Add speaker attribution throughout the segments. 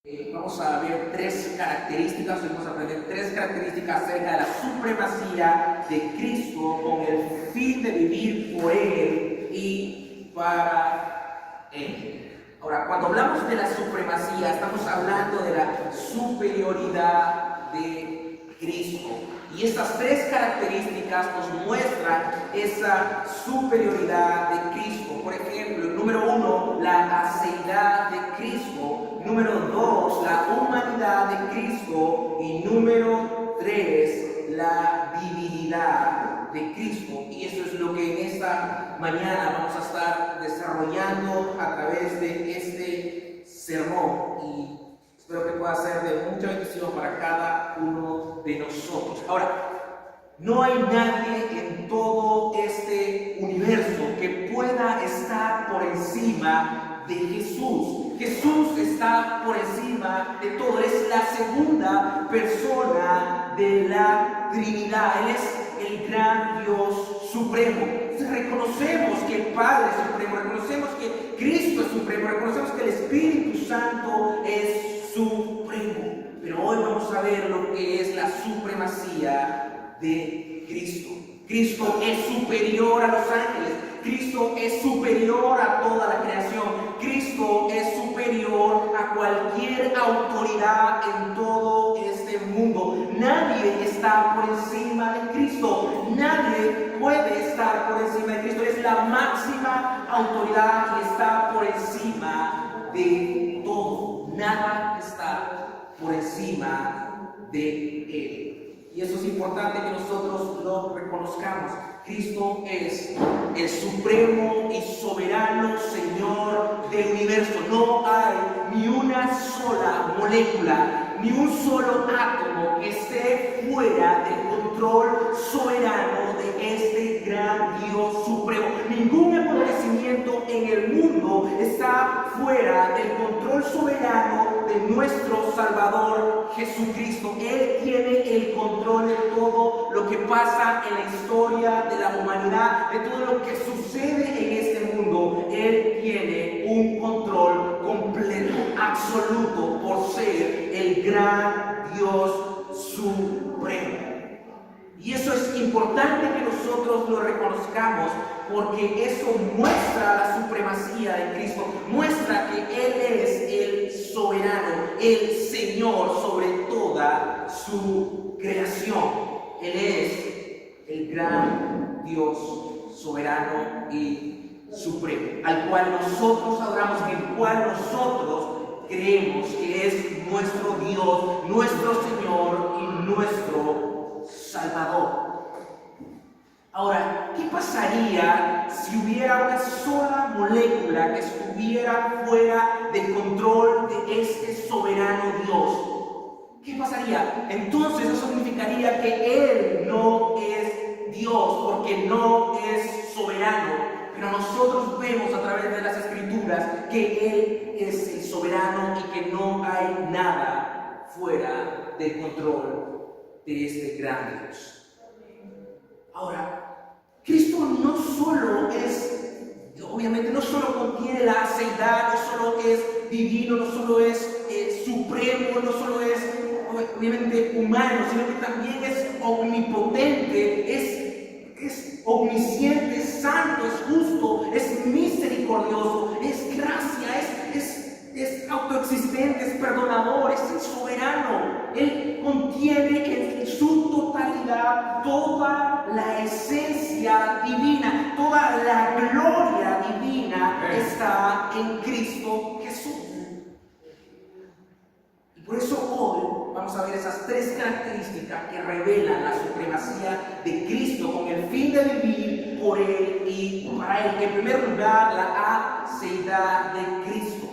Speaker 1: Vamos a ver tres características, vamos a aprender tres características acerca de la supremacía de Cristo con el fin de vivir por Él y para Él. Ahora, cuando hablamos de la supremacía, estamos hablando de la superioridad de Cristo. Y estas tres características nos muestran esa superioridad de Cristo. Por ejemplo, número uno, la aceidad de Cristo. Número dos, la humanidad de Cristo. Y número tres, la divinidad de Cristo. Y eso es lo que en esta mañana vamos a estar desarrollando a través de este sermón. Y espero que pueda ser de mucha bendición para cada uno de nosotros. Ahora, no hay nadie en todo este universo que pueda estar por encima de Jesús. Jesús está por encima de todo. Es la segunda persona de la Trinidad. Él es el gran Dios supremo. Reconocemos que el Padre es supremo, reconocemos que Cristo es supremo, reconocemos que el Espíritu Santo es supremo. Pero hoy vamos a ver lo que es la supremacía de Cristo. Cristo es superior a los ángeles. Cristo es superior a toda la creación. Cristo es superior a cualquier autoridad en todo este mundo. Nadie está por encima de Cristo. Nadie puede estar por encima de Cristo. Es la máxima autoridad y está por encima de todo. Nada está por encima de Él. Y eso es importante que nosotros lo reconozcamos. Cristo es el supremo y soberano Señor del universo. No hay ni una sola molécula, ni un solo átomo que esté fuera del control soberano de este gran Dios supremo. Ningún acontecimiento en el mundo está fuera del control soberano de nuestro Salvador Jesucristo. Él tiene el control de todo lo que pasa en la historia de la humanidad, de todo lo que sucede en este mundo. Él tiene un control completo, absoluto, por ser el gran Dios supremo. Y eso es importante que nosotros lo reconozcamos, porque eso muestra la supremacía de Cristo, muestra que Él es el soberano, el Señor sobre toda su creación. Él es el gran Dios soberano y supremo, al cual nosotros adoramos, en el cual nosotros creemos que es nuestro Dios, nuestro Señor y nuestro Salvador. Ahora, ¿qué pasaría si hubiera una sola molécula que estuviera fuera del control de este soberano Dios? ¿Qué pasaría? Entonces eso significaría que Él no es Dios, porque no es soberano. Pero nosotros vemos a través de las Escrituras que Él es el soberano y que no hay nada fuera del control de este gran Dios. Ahora, Cristo no solo es, obviamente no solo contiene la aceidad, no solo es divino, no solo es supremo, no solo es obviamente humano, sino que también es omnipotente, es omnisciente, es santo, es justo, es misericordioso, es gracia, es autoexistente, es perdonador, es el soberano. Él contiene en su totalidad toda la esencia divina, toda la gloria divina está en Cristo Jesús. Y por eso hoy vamos a ver esas tres características que revelan la supremacía de Cristo con el fin de vivir por Él y para Él. En primer lugar, la aceidad de Cristo.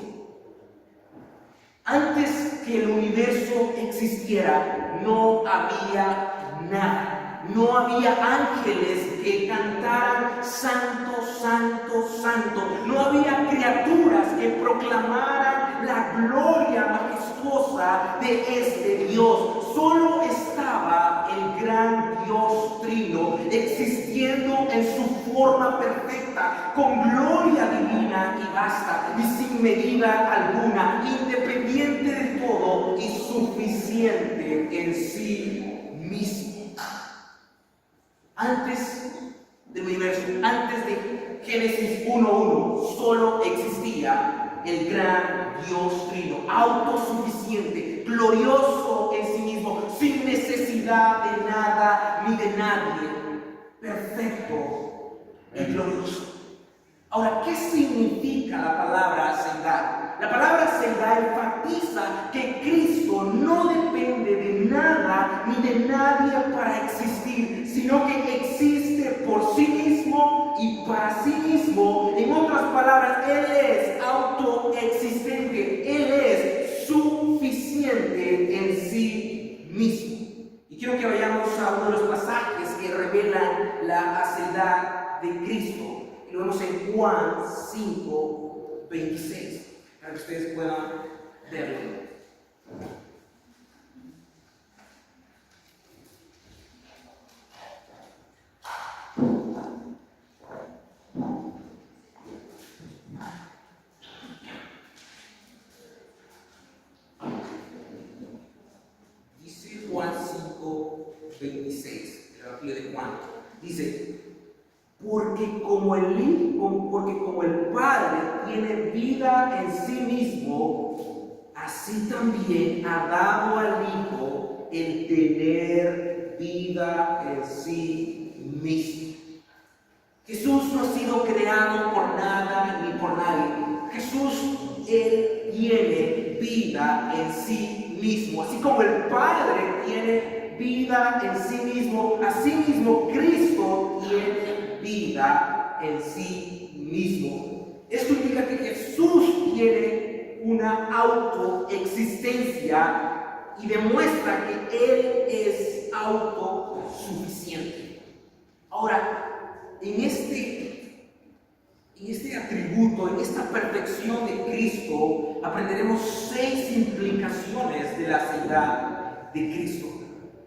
Speaker 1: Antes que el universo existiera, no había nada. No había ángeles que cantaran santo, santo, santo. No había criaturas que proclamaran la gloria majestuosa de este Dios. Solo estaba el gran Dios Trino, existiendo en su forma perfecta, con gloria divina y vasta, y sin medida alguna, independiente de suficiente en sí mismo. Antes del universo, antes de Génesis 1:1, solo existía el gran Dios Trino, autosuficiente, glorioso en sí mismo, sin necesidad de nada ni de nadie, perfecto y glorioso. Ahora, ¿qué significa la palabra Seidá? La palabra Seidá enfatiza que Cristo no depende de nada ni de nadie para existir, sino que existe por sí mismo y para sí mismo. En otras palabras, Él es autoexistente, Él es suficiente en sí mismo. Y quiero que vayamos a uno de los pasajes que revelan la aceidad de Cristo. Y lo vemos en Juan 5:26, para que ustedes puedan verlo. Dice Juan 5:26, el Evangelio de Juan. Dice: porque como el Padre tiene vida en sí mismo, así también ha dado al Hijo el tener vida en sí mismo. Jesús no ha sido creado por nada ni por nadie. Jesús, Él tiene vida en sí mismo. Así como el Padre tiene vida en sí mismo, así mismo Cristo tiene vida en sí mismo. Esto indica que Jesús tiene una autoexistencia y demuestra que Él es autosuficiente. Ahora, en este atributo, en esta perfección de Cristo, aprenderemos 6 implicaciones de la aceidad de Cristo.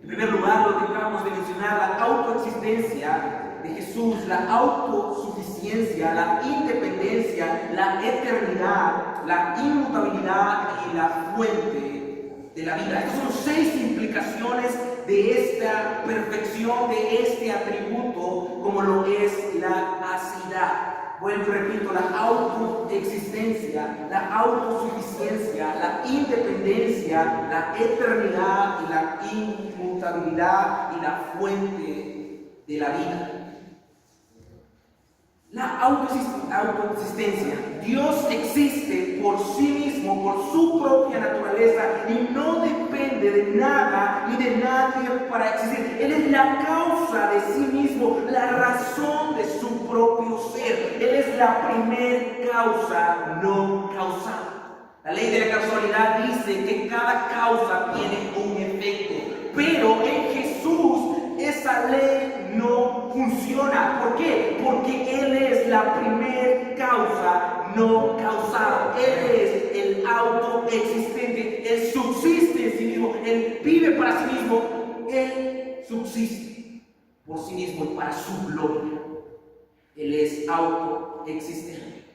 Speaker 1: En primer lugar, lo que acabamos de mencionar, la autoexistencia de Jesús, la autosuficiencia, la independencia, la eternidad, la inmutabilidad y la fuente de la vida. Estas son 6 implicaciones de esta perfección, de este atributo, como lo es la aceidad. Vuelvo y repito: la autoexistencia, la autosuficiencia, la independencia, la eternidad y la inmutabilidad y la fuente de la vida. La autoexistencia. Dios existe por sí mismo, por su propia naturaleza, y no depende de nada ni de nadie para existir. Él es la causa de sí mismo, la razón de su propio ser. Él es la primer causa no causada. La ley de la causalidad dice que cada causa tiene un efecto, pero en Jesús esa ley no funciona. ¿Por qué? Porque Él es la primer causa no causada. Él es el autoexistente. Él subsiste en sí mismo. Él vive para sí mismo. Él subsiste por sí mismo y para su gloria. Él es autoexistente.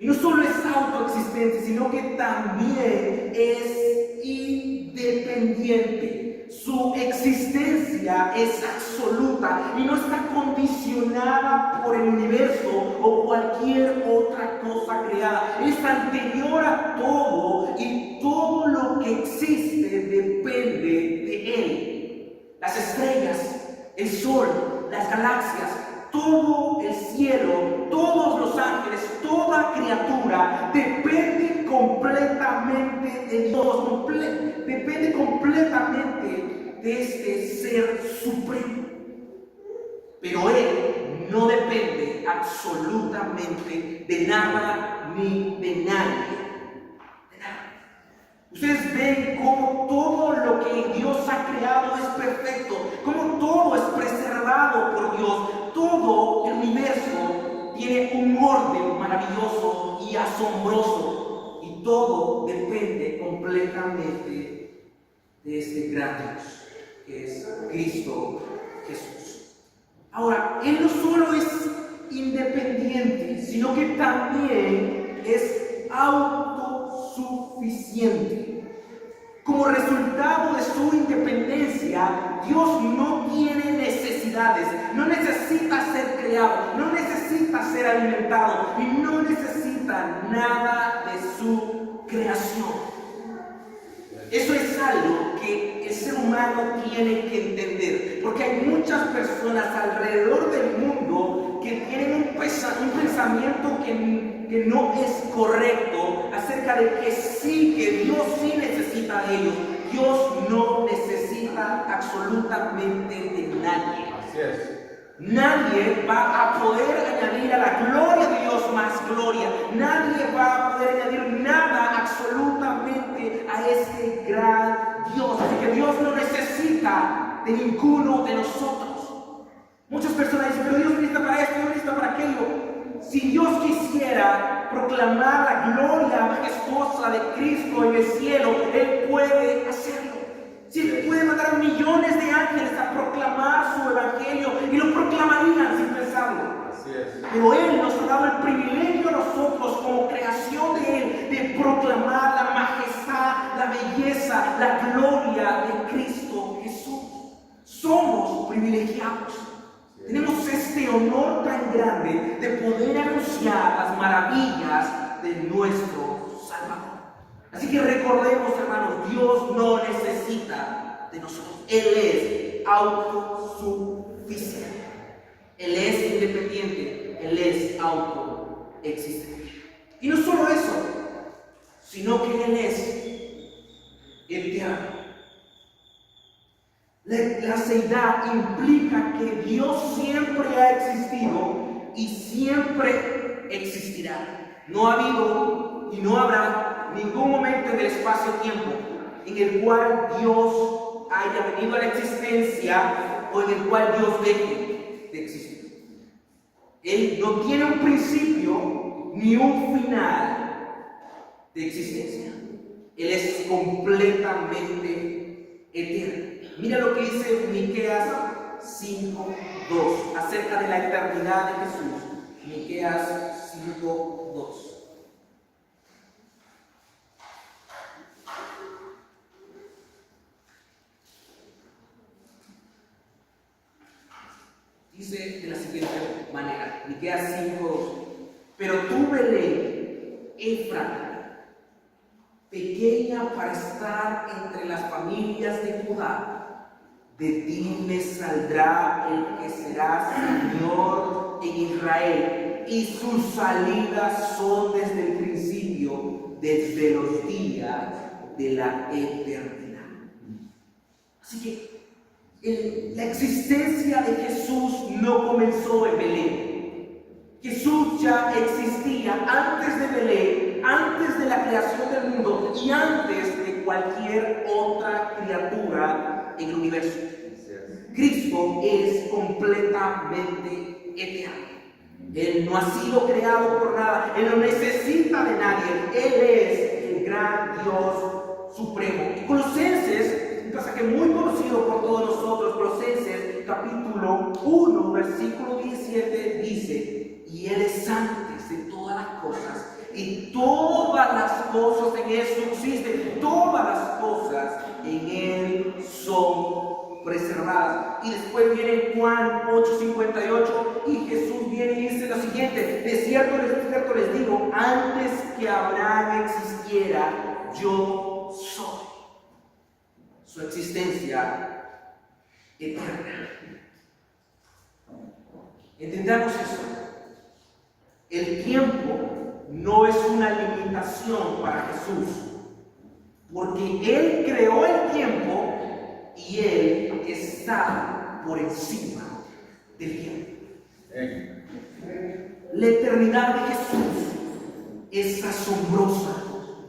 Speaker 1: Y no solo es autoexistente, sino que también es independiente. Su existencia es absoluta y no está condicionada por el universo o cualquier otra cosa creada. Es anterior a todo y todo lo que existe depende de Él. Las estrellas, el sol, las galaxias, todo el cielo, todos los ángeles, toda criatura depende completamente de Dios, depende completamente de este ser supremo. Pero Él no depende absolutamente de nada ni de nadie. Ustedes ven cómo todo lo que Dios ha creado es perfecto, cómo todo es preservado por Dios. Todo el universo tiene un orden maravilloso y asombroso, y todo depende completamente de este gran Dios, que es Cristo Jesús. Ahora, Él no solo es independiente, sino que también es autosuficiente. Como resultado de su independencia, Dios no tiene necesidades, no necesita ser creado, no necesita ser alimentado y no necesita nada de su creación. Eso es algo que el ser humano tiene que entender, porque hay muchas personas alrededor del mundo que tienen un pensamiento que no es correcto acerca de que sí, que Dios sí necesita de ellos. Dios no necesita absolutamente de nadie.
Speaker 2: Así es.
Speaker 1: Nadie va a poder añadir a la gloria de Dios más gloria. Nadie va a poder añadir nada absolutamente a este gran Dios. Así que Dios no necesita de ninguno de nosotros. Muchas personas dicen, pero Dios necesita para esto, Dios necesita para aquello. Si Dios quisiera proclamar la gloria majestuosa de Cristo en el cielo, Él puede hacerlo. Si Él puede mandar millones de ángeles a proclamar su evangelio y lo proclamarían sin pensarlo.
Speaker 2: Así es.
Speaker 1: Pero Él nos ha dado el privilegio a nosotros como creación de Él de proclamar la majestad, la belleza, la gloria de Cristo Jesús. Somos privilegiados. Tenemos este honor tan grande de poder anunciar las maravillas de nuestro Salvador. Así que recordemos, hermanos, Dios no necesita de nosotros. Él es autosuficiente. Él es independiente. Él es autoexistente. Y no solo eso, sino que Él es eterno. La seidad implica que Dios siempre ha existido y siempre existirá. No ha habido y no habrá ningún momento en el espacio-tiempo en el cual Dios haya venido a la existencia o en el cual Dios deje de existir. Él no tiene un principio ni un final de existencia. Él es completamente eterno. Mira lo que dice Miqueas 5:2 acerca de la eternidad de Jesús. Miqueas 5:2. Dice de la siguiente manera, Miqueas 5:2. Pero tú, Belén, Efrata, pequeña para estar entre las familias de Judá, de ti me saldrá el que será Señor en Israel, y sus salidas son desde el principio, desde los días de la eternidad. Así que la existencia de Jesús no comenzó en Belén. Jesús ya existía antes de Belén, antes de la creación del mundo y antes de cualquier otra criatura en el universo. Cristo es completamente eterno. Él no ha sido creado por nada. Él no necesita de nadie. Él es el gran Dios supremo. Y Colosenses, un pasaje muy conocido por todos nosotros, Colosenses capítulo 1, versículo 17, dice: y Él es antes de todas las cosas, y todas las cosas en Él subsisten, todas las cosas en Él son preservadas. Y después viene Juan 8:58 y Jesús viene y dice lo siguiente: de cierto les digo, antes que Abraham existiera, yo soy. Su existencia eterna. Entendamos eso. El tiempo no es una limitación para Jesús, porque Él creó el tiempo y Él está por encima del tiempo. La eternidad de Jesús es asombrosa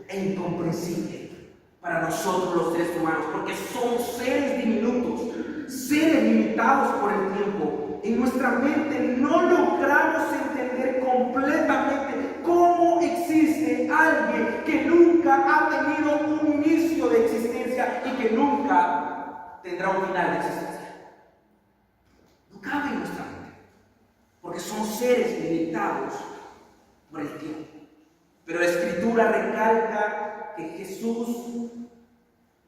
Speaker 1: e incomprensible para nosotros los seres humanos, porque somos seres diminutos, seres limitados por el tiempo. En nuestra mente no logramos entender completamente cómo existe alguien que nunca ha tenido un inicio de existencia y que nunca tendrá un final de existencia. No cabe en nuestra mente, porque son seres limitados por el tiempo. Pero la Escritura recalca que Jesús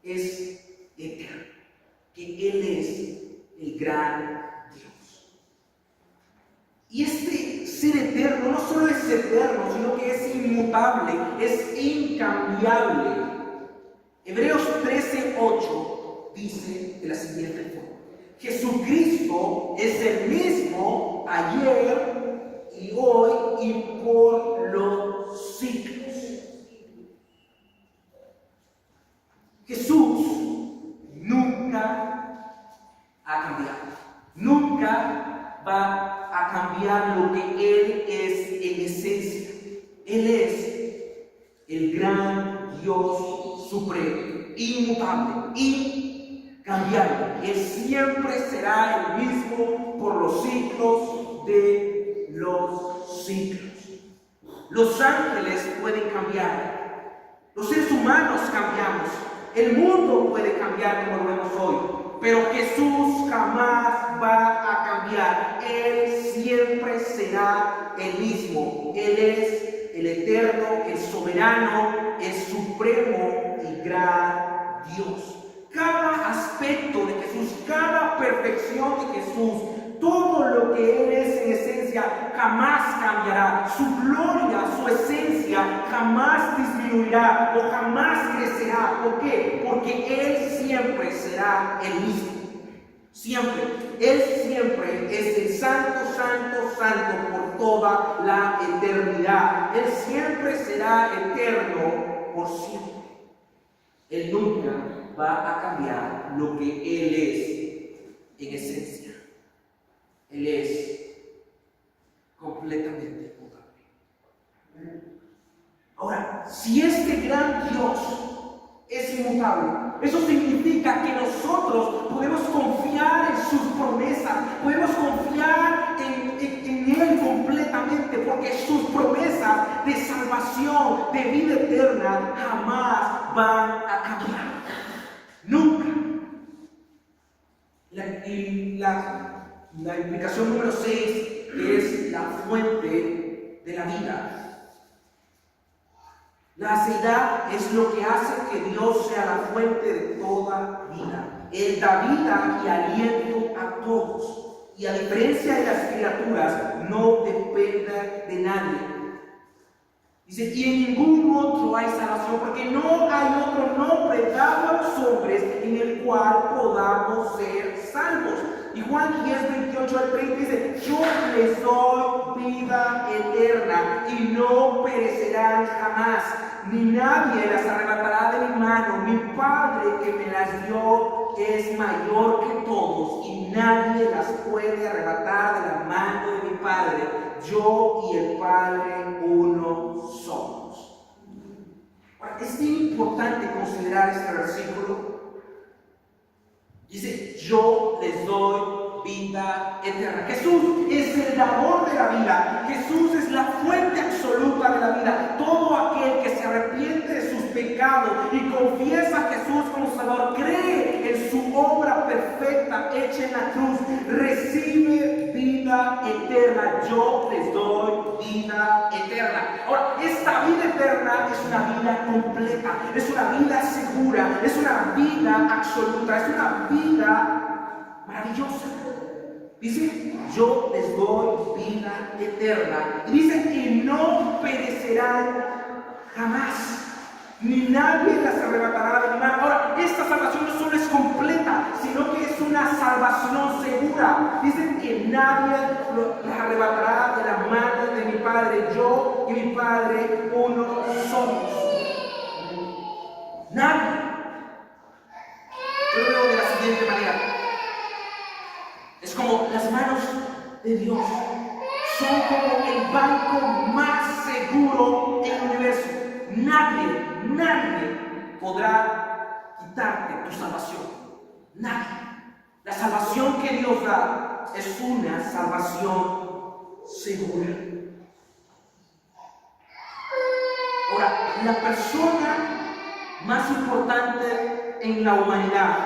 Speaker 1: es eterno, que Él es el gran Dios. Y este ser eterno no solo es eterno, sino que es inmutable, es incambiable. Hebreos 13:8 dice de la siguiente forma: Jesucristo es el mismo ayer y hoy y por los siglos. Jesús nunca ha cambiado, nunca va a cambiar lo que Él es en esencia. Él es el gran Dios supremo, inmutable, incambiable. Él siempre será el mismo por los siglos de los siglos. Los ángeles pueden cambiar, los seres humanos cambiamos, el mundo puede cambiar como lo vemos hoy, pero Jesús jamás va a cambiar. Él siempre será el mismo. Él es el eterno, el soberano, el supremo y gran Dios. Cada aspecto de Jesús, cada perfección de Jesús, todo lo que Él es en esencia jamás cambiará. Su gloria, su esencia jamás disminuirá o jamás crecerá. ¿Por qué? Porque Él siempre será el mismo. Siempre. Él siempre es el santo, santo, santo por toda la eternidad. Él siempre será eterno por siempre. Él nunca va a cambiar lo que Él es en esencia. Él es completamente inmutable. Ahora, si este gran Dios es inmutable, eso significa que nosotros podemos confiar en sus promesas, podemos confiar en Él completamente, porque sus promesas de salvación, de vida eterna, jamás van a cambiar. Nunca. La implicación número 6 es la fuente de la vida. La deidad es lo que hace que Dios sea la fuente de toda vida. Él da vida y aliento a todos. Y a diferencia de las criaturas, no depende de nadie. Dice, y en ningún otro hay salvación, porque no hay otro nombre dado a los hombres en el cual podamos ser salvos. Y Juan 10:28-30 dice, yo les doy vida eterna y no perecerán jamás, ni nadie las arrebatará de mi mano. Mi Padre que me las dio es mayor que todos y nadie las puede arrebatar de la mano de mi Padre. Yo y el Padre uno somos. Ahora, es bien importante considerar este versículo. Dice, yo les doy vida eterna. Jesús es el dador de la vida. Jesús es la fuente absoluta de la vida. Todo aquel que se arrepiente de sus pecados y confiesa a Jesús como Salvador, cree en su obra perfecta hecha en la cruz, recibe vida eterna. Yo les doy vida eterna. Ahora, esta vida eterna es una vida completa, es una vida segura, es una vida absoluta, es una vida maravillosa. Dice, yo les doy vida eterna. Y dice que no perecerán jamás, ni nadie las arrebatará de mi mano. Ahora, esta salvación no solo es completa, sino que es una salvación segura. Dice que nadie las arrebatará de la mano de mi Padre. Yo y mi Padre uno somos. Nadie. Yo lo veo de la siguiente manera. Es como las manos de Dios son como el banco más seguro en el universo. Nadie podrá quitarte tu salvación. Nadie. La salvación que Dios da es una salvación segura. Ahora, la persona más importante en la humanidad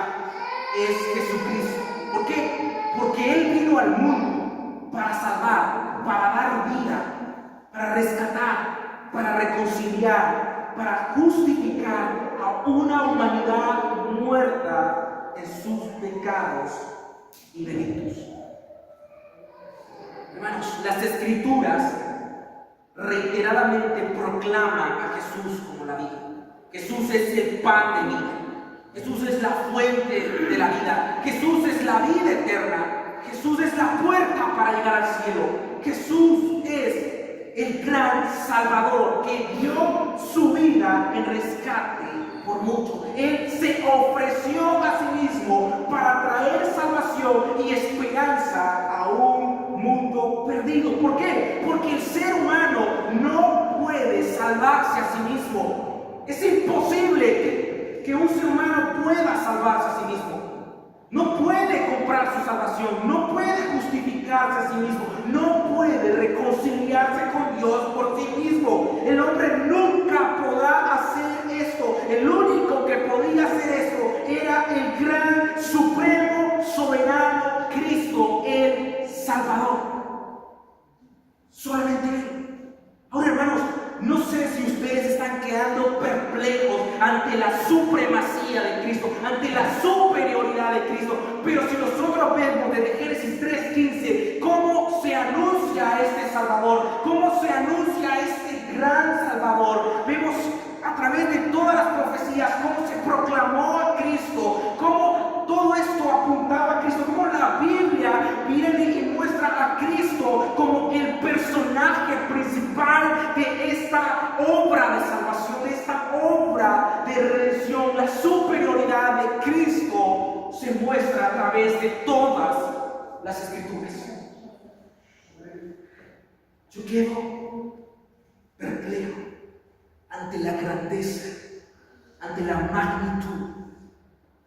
Speaker 1: es Jesucristo. ¿Por qué? Porque Él vino al mundo para salvar, para dar vida, para rescatar, para reconciliar, para justificar a una humanidad muerta en sus pecados y delitos. Hermanos, las Escrituras reiteradamente proclaman a Jesús como la vida. Jesús es el pan de vida. Jesús es la fuente de la vida. Jesús es la vida eterna. Jesús es la puerta para llegar al cielo. Jesús es el gran Salvador que dio su vida en rescate por mucho. Él se ofreció a sí mismo para traer salvación y esperanza a un mundo perdido. ¿Por qué? Porque el ser humano no puede salvarse a sí mismo. Es imposible que un ser humano pueda salvarse a sí mismo. No puede comprar su salvación, no puede justificarse a sí mismo, no puede reconciliarse con Dios por sí mismo. El hombre nunca podrá hacer esto. El único que podía hacer esto era el gran, supremo, soberano Cristo, el Salvador. Solamente Él. Ahora, hermanos, no sé si ustedes están quedando perplejos ante la supremacía de Cristo, ante la superioridad de Cristo, pero si nosotros vemos desde Génesis 3:15 cómo se anuncia a este Salvador, cómo se anuncia a este gran Salvador, vemos a través de todas las profecías cómo se proclamó a Cristo, cómo todo esto apuntaba a Cristo, cómo la Biblia viene y muestra a Cristo como el personaje principal de esta obra de salvación, de esta obra de redención. La superioridad de Cristo se muestra a través de todas las Escrituras. Yo quedo perplejo ante la grandeza, ante la magnitud,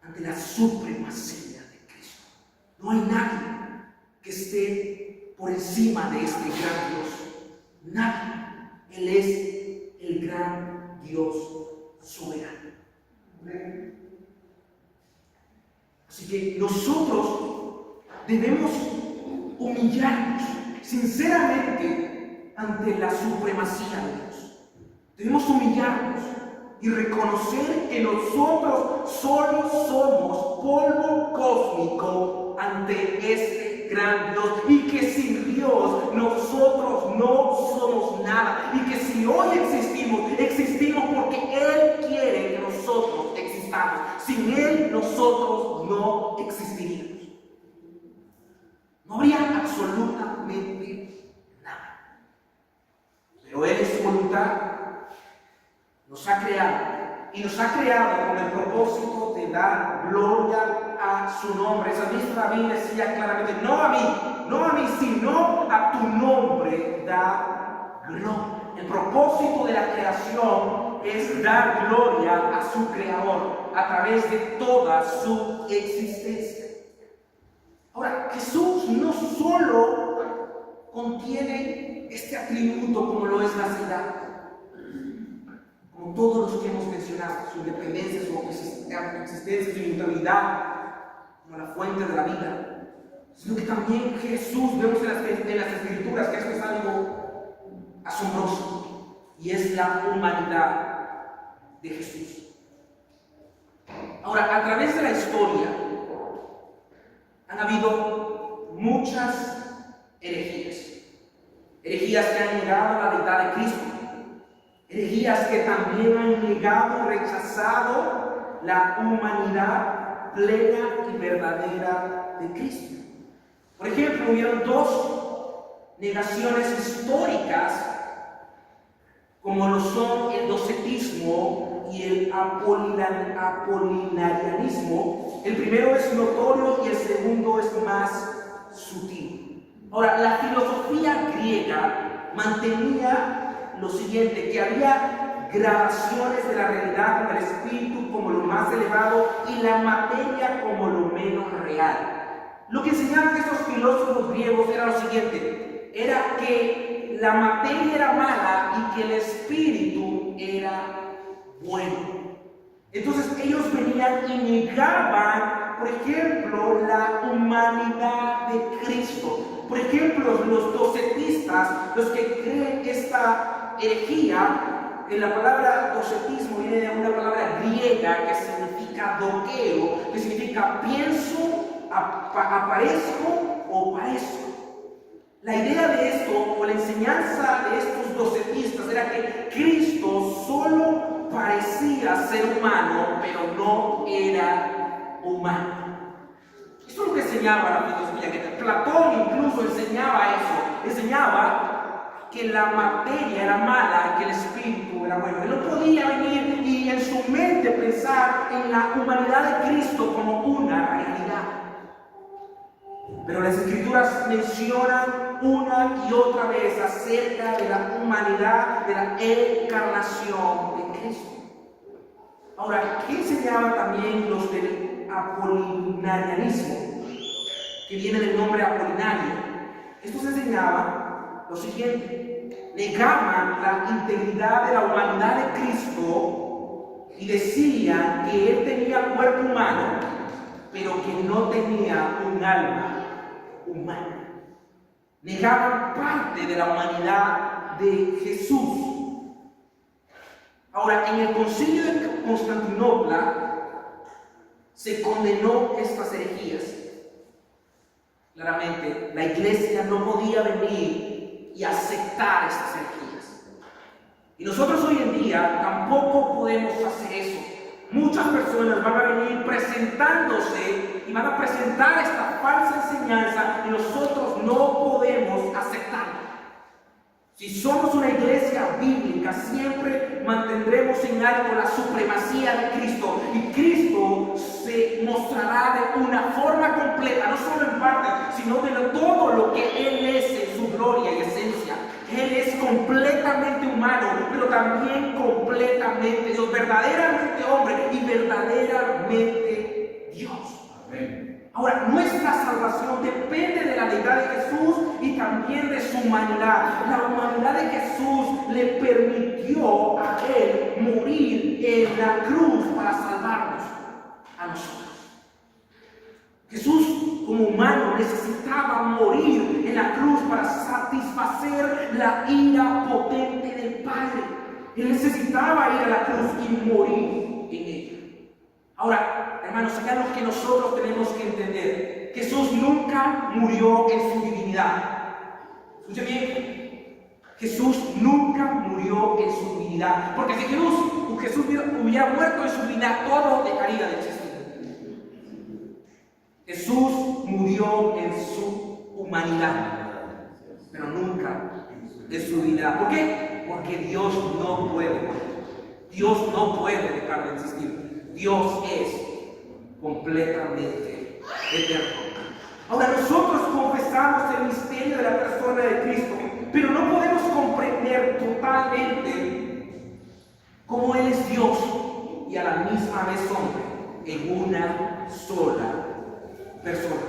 Speaker 1: ante la supremacía de Cristo. No hay nadie que esté por encima de este gran Dios. Nadie. Él es el gran Dios soberano. Así que nosotros debemos humillarnos sinceramente ante la supremacía de Dios. Debemos humillarnos y reconocer que nosotros solo somos polvo cósmico ante este gran Dios, y que sin Dios nosotros no somos nada, y que si hoy existimos porque Él quiere que nosotros existamos. Sin Él nosotros no existiríamos. No habría absolutamente nada. Pero Él en su voluntad nos ha creado, y nos ha creado con el propósito de dar gloria a su nombre. Esa misma Biblia decía claramente: no a mí, sino a tu nombre da gloria. El propósito de la creación es dar gloria a su Creador a través de toda su existencia. Ahora, Jesús no solo contiene este atributo como lo es la deidad, como todos los que hemos mencionado, su independencia, su existencia, su inmutabilidad, como la fuente de la vida, sino que también Jesús, vemos en las Escrituras que esto es algo asombroso, y es la humanidad de Jesús. Ahora, a través de la historia han habido muchas herejías que han negado la deidad de Cristo, herejías que también han negado y rechazado la humanidad plena y verdadera de Cristo. Por ejemplo, hubieron dos negaciones históricas, como lo son el docetismo y el apolinarianismo. El primero es notorio y el segundo es más sutil. Ahora, la filosofía griega mantenía lo siguiente: que había gradaciones de la realidad, como el espíritu como lo más elevado y la materia como lo menos real. Lo que enseñaban estos filósofos griegos era lo siguiente: era que la materia era mala y que el espíritu era bueno. Entonces ellos venían y negaban, por ejemplo, la humanidad de Cristo. Por ejemplo, los docetistas, los que creen esta herejía, la palabra docetismo viene de una palabra griega que significa doqueo, que significa pienso, aparezco o parezco. La idea de esto, o la enseñanza de estos docetistas, era que Cristo solo parecía ser humano, pero no era humano. Esto es lo que enseñaba la filosofía, que Platón incluso enseñaba eso, enseñaba que la materia era mala y que el espíritu era bueno. Él no podía venir y en su mente pensar en la humanidad de Cristo como una realidad. Pero las Escrituras mencionan una y otra vez acerca de la humanidad, de la encarnación de Cristo. Ahora, ¿qué enseñaban también los del apolinarianismo? Que viene del nombre apolinario. Estos enseñaban lo siguiente: negaban la integridad de la humanidad de Cristo y decían que Él tenía cuerpo humano, pero que no tenía un alma humana. Negaban parte de la humanidad de Jesús. Ahora, en el Concilio de Constantinopla se condenó estas herejías. Claramente, la iglesia no podía venir y aceptar estas herejías. Y nosotros hoy en día tampoco podemos hacer eso. Muchas personas van a venir presentándose y van a presentar esta falsa enseñanza y nosotros no podemos aceptarla. Si somos una iglesia bíblica, siempre mantendremos en alto la supremacía de Cristo, y Cristo se mostrará de una forma completa, no solo en parte, sino de todo lo que Él es en su gloria y esencia. Él es completamente humano, pero también completamente Dios, verdaderamente hombre y verdaderamente Dios. Amén. Ahora, nuestra salvación depende de la deidad de Jesús y también de su humanidad. La humanidad de Jesús le permitió a Él morir en la cruz para salvarnos a nosotros. Jesús, como humano, necesitaba morir en la cruz para satisfacer la ira potente del Padre. Él necesitaba ir a la cruz y morir en ella. Ahora, hermanos, acá lo que nosotros tenemos que entender: Jesús nunca murió en su divinidad. Escuchen bien, Jesús nunca murió en su divinidad, porque si Jesús hubiera muerto en su divinidad, todo dejaría de existir. Jesús murió en su humanidad, pero nunca en su divinidad. ¿Por qué? Porque Dios no puede morir. Dios no puede dejar de existir. Dios es completamente eterno. Ahora, nosotros confesamos el misterio de la persona de Cristo, pero no podemos comprender totalmente cómo Él es Dios y a la misma vez hombre en una sola persona.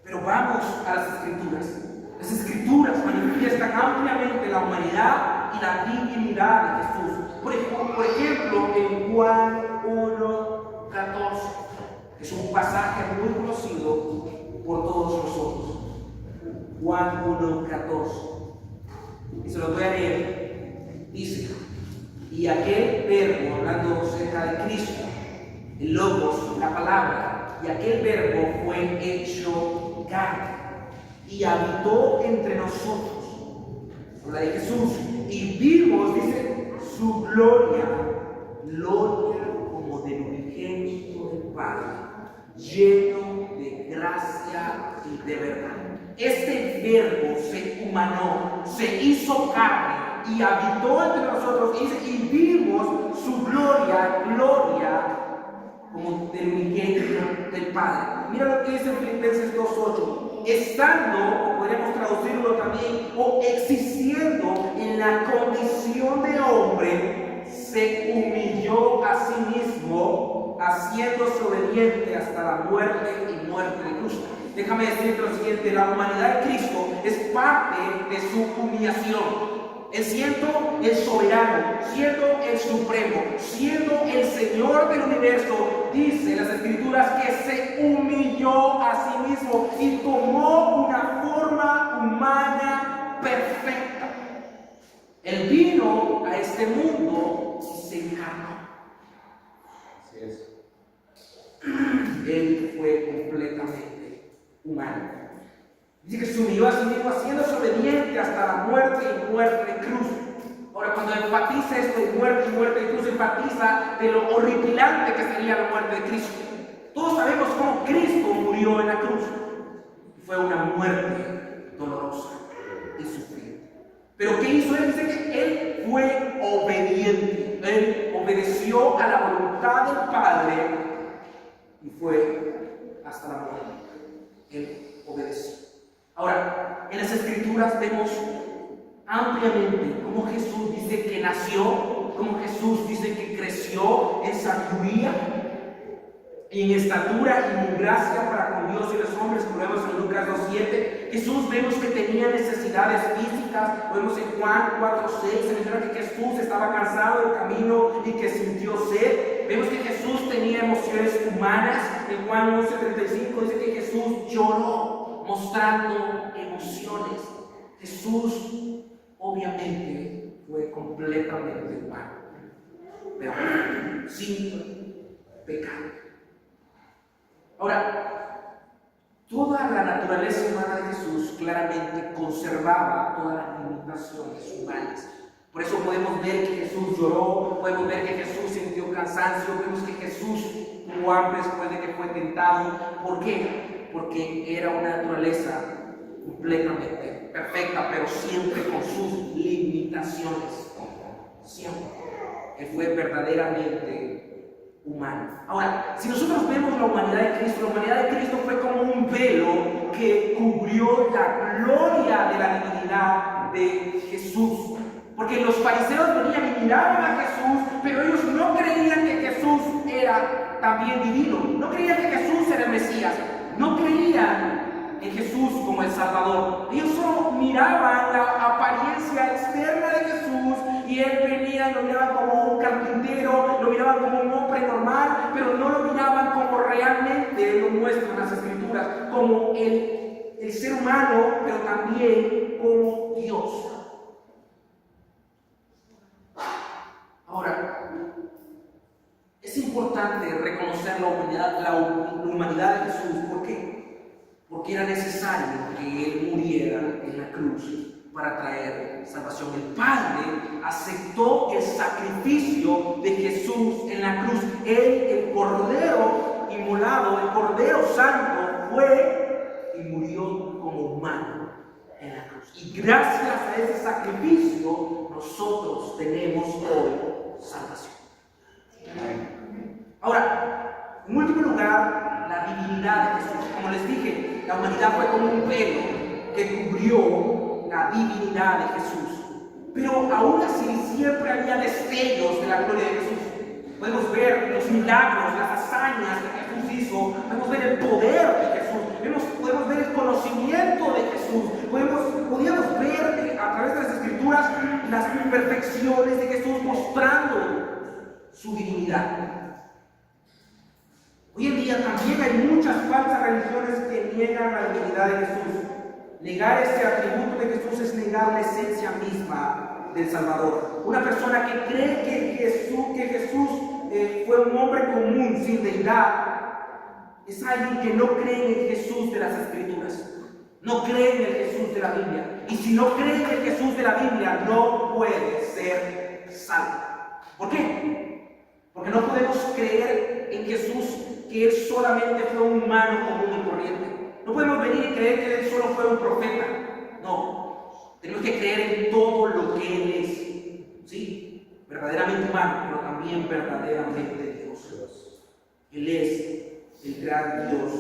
Speaker 1: Pero vamos a las Escrituras. Las Escrituras manifiestan ampliamente la humanidad y la divinidad de Jesús. Por ejemplo, en Juan 1:14, es un pasaje muy conocido por todos nosotros. Juan 1:14, y se lo voy a leer. Dice: y aquel verbo, hablando acerca de Cristo, el Logos, la palabra, y aquel verbo fue hecho carne y habitó entre nosotros. Habla de Jesús, y vimos, dice, su gloria como del unigénito del Padre, lleno de gracia y de verdad. Este verbo se humanó, se hizo carne y habitó entre nosotros, y vimos su gloria como del unigénito del Padre. Mira lo que dice en Filipenses 2:8. Estando, o podríamos traducirlo también, o existiendo en la condición de hombre, se humilló a sí mismo, haciéndose obediente hasta la muerte y muerte de cruz. Déjame decirte lo siguiente: la humanidad de Cristo es parte de su humillación. Él siendo el soberano, siendo el supremo, siendo el Señor del universo, dice las Escrituras que se humilló a sí mismo y tomó una forma humana perfecta. Él vino a este mundo y se encarnó.
Speaker 2: Así es.
Speaker 1: Él fue completamente humano. Dice que se humilló a sí mismo haciéndose obediente hasta la muerte y muerte de cruz. Ahora, cuando enfatiza esto de muerte y muerte de cruz, enfatiza de lo horripilante que sería la muerte de Cristo. Todos sabemos cómo Cristo murió en la cruz. Fue una muerte dolorosa y sufrida. Pero ¿qué hizo él? Dice que él fue obediente. Él obedeció a la voluntad del Padre y fue hasta la muerte. Él obedeció. Ahora, en las Escrituras vemos ampliamente cómo Jesús dice que nació, cómo Jesús dice que creció en sabiduría y en estatura y en gracia para con Dios y los hombres, como vemos en Lucas 2:7. Jesús vemos que tenía necesidades físicas, lo vemos en Juan 4:6, se menciona que Jesús estaba cansado del camino y que sintió sed. Vemos que Jesús tenía emociones humanas, en Juan 11:35 dice que Jesús lloró, mostrando emociones. Jesús obviamente fue completamente humano, pero sin pecado. Ahora, toda la naturaleza humana de Jesús claramente conservaba todas las limitaciones humanas. Por eso podemos ver que Jesús lloró, podemos ver que Jesús sintió cansancio, vemos que Jesús tuvo hambre después de que fue tentado. ¿Por qué? Porque era una naturaleza completamente perfecta, pero siempre con sus limitaciones. Siempre. Él fue verdaderamente humano. Ahora, si nosotros vemos la humanidad de Cristo fue como un velo que cubrió la gloria de la divinidad de Jesús. Porque los fariseos venían y miraban a Jesús, pero ellos no creían que Jesús era también divino. No creían que Jesús era el Mesías. No creían en Jesús como el Salvador. Ellos solo miraban la apariencia externa de Jesús y él venía y lo miraban como un carpintero, lo miraban como un hombre normal, pero no lo miraban como realmente lo muestran las Escrituras, como el ser humano, pero también como Dios. Ahora, es importante reconocer la humanidad de Jesús. ¿Por qué? Porque era necesario que Él muriera en la cruz para traer salvación. El Padre aceptó el sacrificio de Jesús en la cruz. Él, el Cordero inmolado, el Cordero Santo, fue y murió como humano en la cruz. Y gracias a ese sacrificio, nosotros tenemos hoy salvación. Ahora, en último lugar, la divinidad de Jesús. Como les dije, la humanidad fue como un velo que cubrió la divinidad de Jesús. Pero aún así siempre había destellos de la gloria de Jesús. Podemos ver los milagros, las hazañas que Jesús hizo, podemos ver el poder de Jesús, podemos ver el conocimiento de Jesús, podíamos ver a través de las Escrituras las imperfecciones de Jesús mostrando su divinidad. Hoy en día también hay muchas falsas religiones que niegan la divinidad de Jesús. Negar este atributo de Jesús es negar la esencia misma del Salvador. Una persona que cree que Jesús fue un hombre común, sin deidad, es alguien que no cree en el Jesús de las Escrituras. No cree en el Jesús de la Biblia. Y si no cree en el Jesús de la Biblia, no puede ser salvo. ¿Por qué? Porque no podemos creer en Jesús, que Él solamente fue un humano común y corriente. No podemos venir y creer que Él solo fue un profeta. No. Tenemos que creer en todo lo que Él es. Sí, verdaderamente humano, pero también verdaderamente Dios. Él es el gran Dios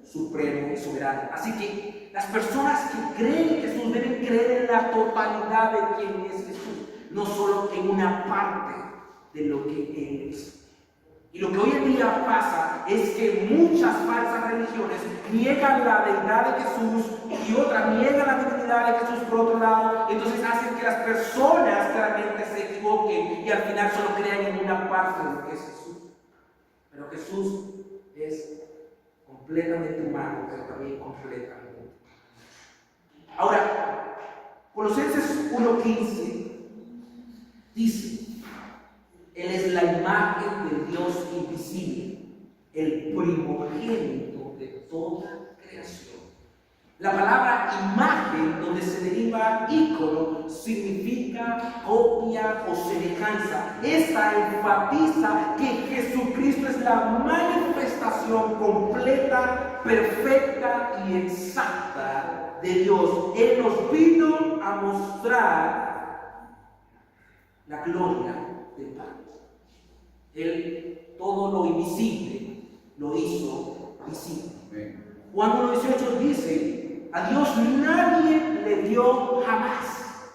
Speaker 1: supremo y soberano. Así que las personas que creen en Jesús deben creer en la totalidad de quién es Jesús, no solo en una parte de lo que Él es. Y lo que hoy en día pasa es que muchas falsas religiones niegan la deidad de Jesús y otras niegan la divinidad de Jesús por otro lado. Entonces hacen que las personas claramente se equivoquen y al final solo crean en una parte de lo que es Jesús. Pero Jesús es completamente humano, pero también completamente humano. Ahora, Colosenses 1:15 Dice, Él es la imagen del Dios invisible, el primogénito de toda creación. La palabra imagen, donde se deriva ícono, significa copia o semejanza. Esta enfatiza que Jesucristo es la manifestación completa, perfecta y exacta de Dios. Él nos vino a mostrar la gloria del Padre. Él todo lo invisible lo hizo visible. Juan 1:18 dice, a Dios nadie le dio jamás.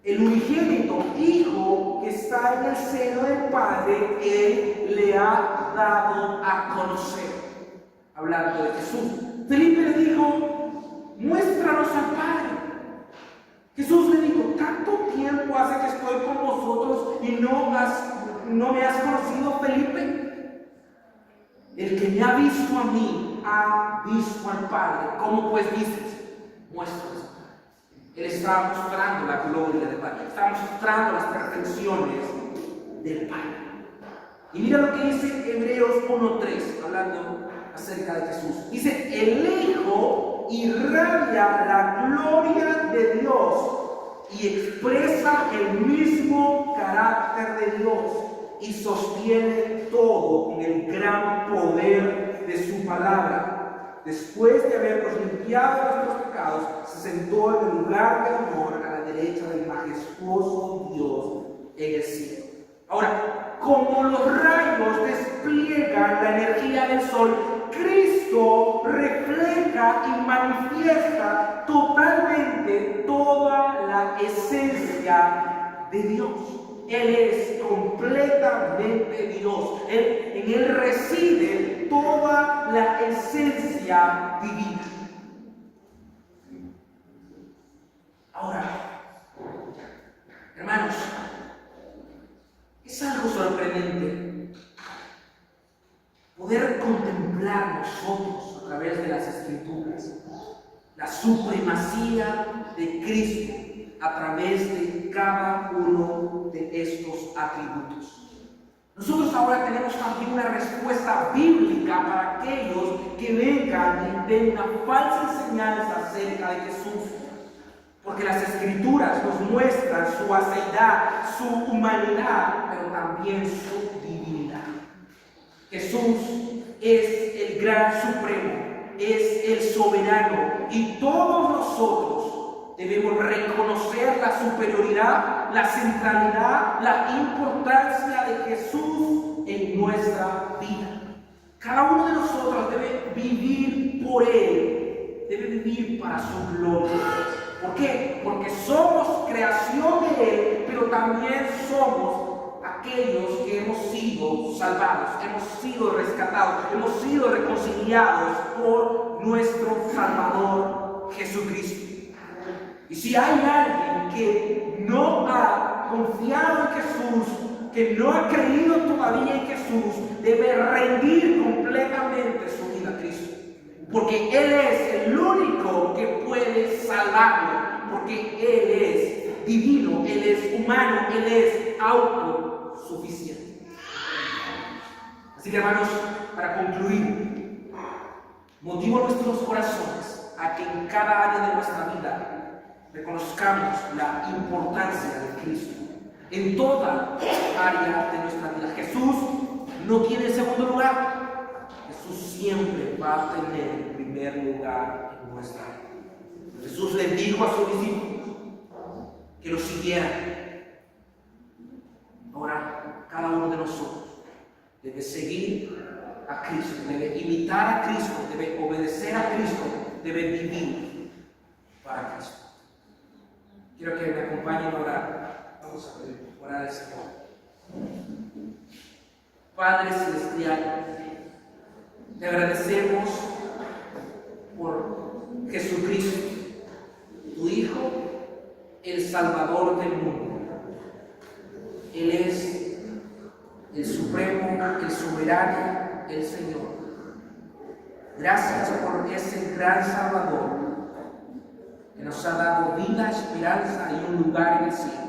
Speaker 1: El unigénito Hijo que está en el seno del Padre, Él le ha dado a conocer. Hablando de Jesús. Felipe le dijo, muéstranos al Padre. Jesús le dijo, ¿tanto tiempo hace que estoy con vosotros y no me has conocido, Felipe? El que me ha visto a mí, ha visto al Padre. ¿Cómo pues dices? Muéstranos al Padre. Él estaba mostrando la gloria del Padre. Estaba mostrando las perfecciones del Padre. Y mira lo que dice Hebreos 1:3, hablando acerca de Jesús. Dice, el Hijo irradia la gloria de Dios y expresa el mismo carácter de Dios y sostiene todo con el gran poder de su palabra. Después de habernos limpiado de nuestros pecados, se sentó en el lugar de honor a la derecha del majestuoso Dios en el cielo. Ahora, como los rayos despliegan la energía del sol, Cristo refleja y manifiesta totalmente toda la esencia de Dios. Él es completamente Dios. En Él reside toda la esencia divina. Ahora, hermanos, es algo sorprendente poder contemplar nosotros a través de las Escrituras la supremacía de Cristo a través de cada uno de estos atributos. Nosotros ahora tenemos también una respuesta bíblica para aquellos que vengan y den una falsa enseñanza acerca de Jesús. Porque las Escrituras nos muestran su aceidad, su humanidad, pero también su divinidad. Jesús es el gran supremo, es el soberano, y todos nosotros debemos reconocer la superioridad, la centralidad, la importancia de Jesús en nuestra vida. Cada uno de nosotros debe vivir por Él, debe vivir para su gloria. ¿Por qué? Porque somos creación de Él, pero también somos aquellos que hemos sido salvados, hemos sido rescatados, hemos sido reconciliados por nuestro Salvador Jesucristo. Y si hay alguien que no ha confiado en Jesús, que no ha creído todavía en Jesús, debe rendir completamente su vida a Cristo. Porque Él es el único que puede salvarlo, porque Él es divino, Él es humano, Él es autosuficiente. Así que, hermanos, para concluir, motivo nuestros corazones a que en cada área de nuestra vida reconozcamos la importancia de Cristo en toda área de nuestra vida. Jesús no tiene segundo lugar. Jesús siempre va a tener el primer lugar en nuestra vida. Jesús le dijo a sus discípulos que lo siguieran. Ahora, cada uno de nosotros debe seguir a Cristo, debe imitar a Cristo, debe obedecer a Cristo, debe vivir para Cristo. Quiero que me acompañen a orar. Vamos a orar al Señor. Padre Celestial, te agradecemos por Jesucristo, tu Hijo, el Salvador del mundo. Él es el Supremo, el Soberano, el Señor. Gracias por ese gran Salvador que nos ha dado vida, esperanza y un lugar en el cielo.